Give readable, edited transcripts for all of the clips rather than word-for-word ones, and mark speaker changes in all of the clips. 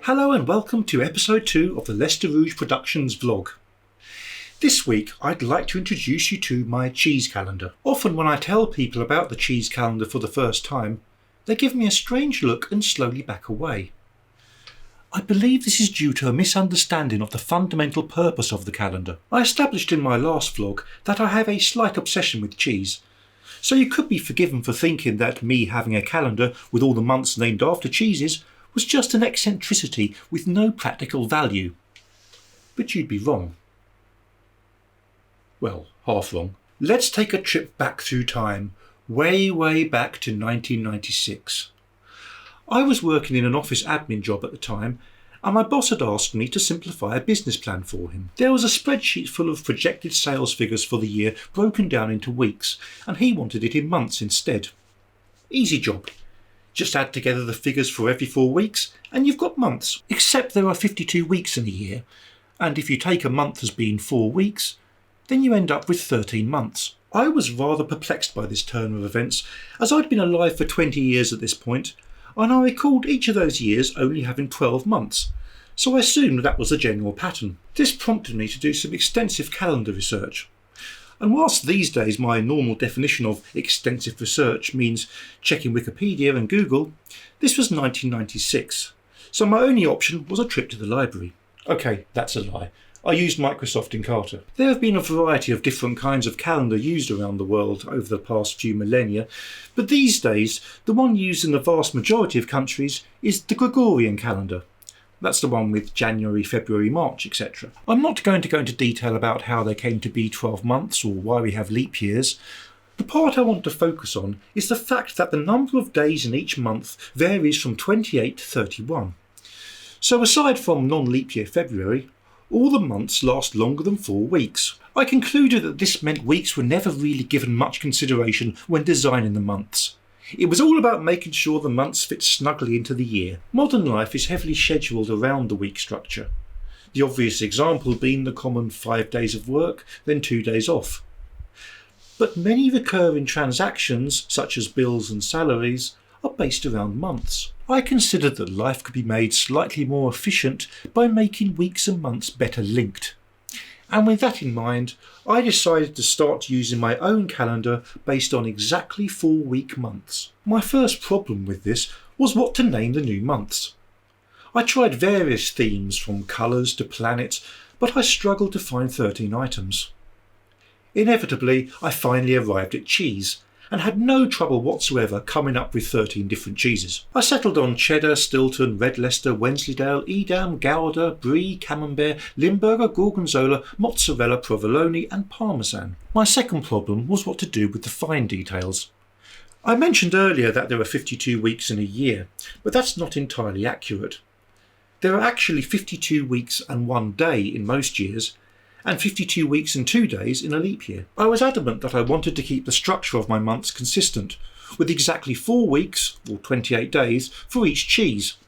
Speaker 1: Hello and welcome to episode 2 of the Lester Rouge Productions vlog. This week I'd like to introduce you to my cheese calendar. Often when I tell people about the cheese calendar for the first time, they give me a strange look and slowly back away. I believe this is due to a misunderstanding of the fundamental purpose of the calendar. I established in my last vlog that I have a slight obsession with cheese, so you could be forgiven for thinking that me having a calendar with all the months named after cheeses was just an eccentricity with no practical value. But you'd be wrong. Well, half wrong. Let's take a trip back through time, way back to 1996. I was working in an office admin job at the time, and my boss had asked me to simplify a business plan for him. There was a spreadsheet full of projected sales figures for the year broken down into weeks, and he wanted it in months instead. Easy job. Just add together the figures for every 4 weeks and you've got months. Except there are 52 weeks in a year, and if you take a month as being 4 weeks, then you end up with 13 months. I was rather perplexed by this turn of events, as I'd been alive for 20 years at this point, and I recalled each of those years only having 12 months, so I assumed that was a general pattern. This prompted me to do some extensive calendar research. And whilst these days my normal definition of extensive research means checking Wikipedia and Google, this was 1996, so my only option was a trip to the library. Okay, that's a lie. I used Microsoft Encarta. There have been a variety of different kinds of calendar used around the world over the past few millennia, but these days the one used in the vast majority of countries is the Gregorian calendar. That's the one with January, February, March, etc. I'm not going to go into detail about how they came to be 12 months or why we have leap years. The part I want to focus on is the fact that the number of days in each month varies from 28 to 31. So aside from non-leap year February, all the months last longer than 4 weeks. I concluded that this meant weeks were never really given much consideration when designing the months. It was all about making sure the months fit snugly into the year. Modern life is heavily scheduled around the week structure. The obvious example being the common 5 days of work, then 2 days off. But many recurring transactions, such as bills and salaries, are based around months. I considered that life could be made slightly more efficient by making weeks and months better linked. And with that in mind, I decided to start using my own calendar based on exactly 4-week months. My first problem with this was what to name the new months. I tried various themes from colours to planets, but I struggled to find 13 items. Inevitably, I finally arrived at cheese, and had no trouble whatsoever coming up with 13 different cheeses. I settled on cheddar, Stilton, red Leicester, Wensleydale, Edam, Gouda, Brie, Camembert, Limburger, Gorgonzola, mozzarella, provolone and parmesan. My second problem was what to do with the fine details. I mentioned earlier that there are 52 weeks in a year, but that's not entirely accurate. There are actually 52 weeks and 1 day in most years, and 52 weeks and 2 days in a leap year. I was adamant that I wanted to keep the structure of my months consistent, with exactly 4 weeks, or 28 days, for each cheese.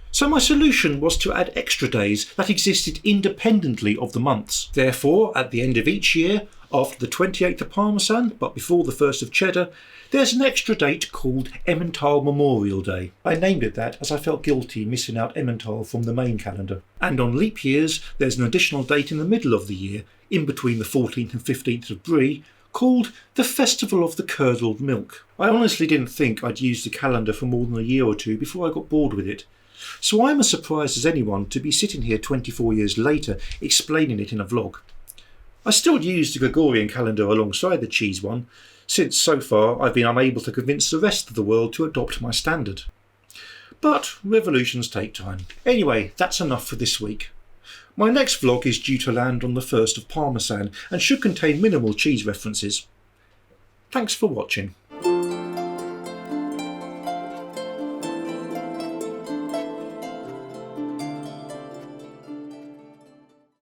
Speaker 1: So my solution was to add extra days that existed independently of the months. Therefore, at the end of each year, after the 28th of Parmesan, but before the 1st of Cheddar, there's an extra date called Emmental Memorial Day. I named it that as I felt guilty missing out Emmental from the main calendar. And on leap years, there's an additional date in the middle of the year, in between the 14th and 15th of Brie, called the Festival of the Curdled Milk. I honestly didn't think I'd use the calendar for more than a year or two before I got bored with it. So I'm as surprised as anyone to be sitting here 24 years later explaining it in a vlog. I still use the Gregorian calendar alongside the cheese one, since so far I've been unable to convince the rest of the world to adopt my standard. But revolutions take time. Anyway, that's enough for this week. My next vlog is due to land on the 1st of Parmesan and should contain minimal cheese references. Thanks for watching.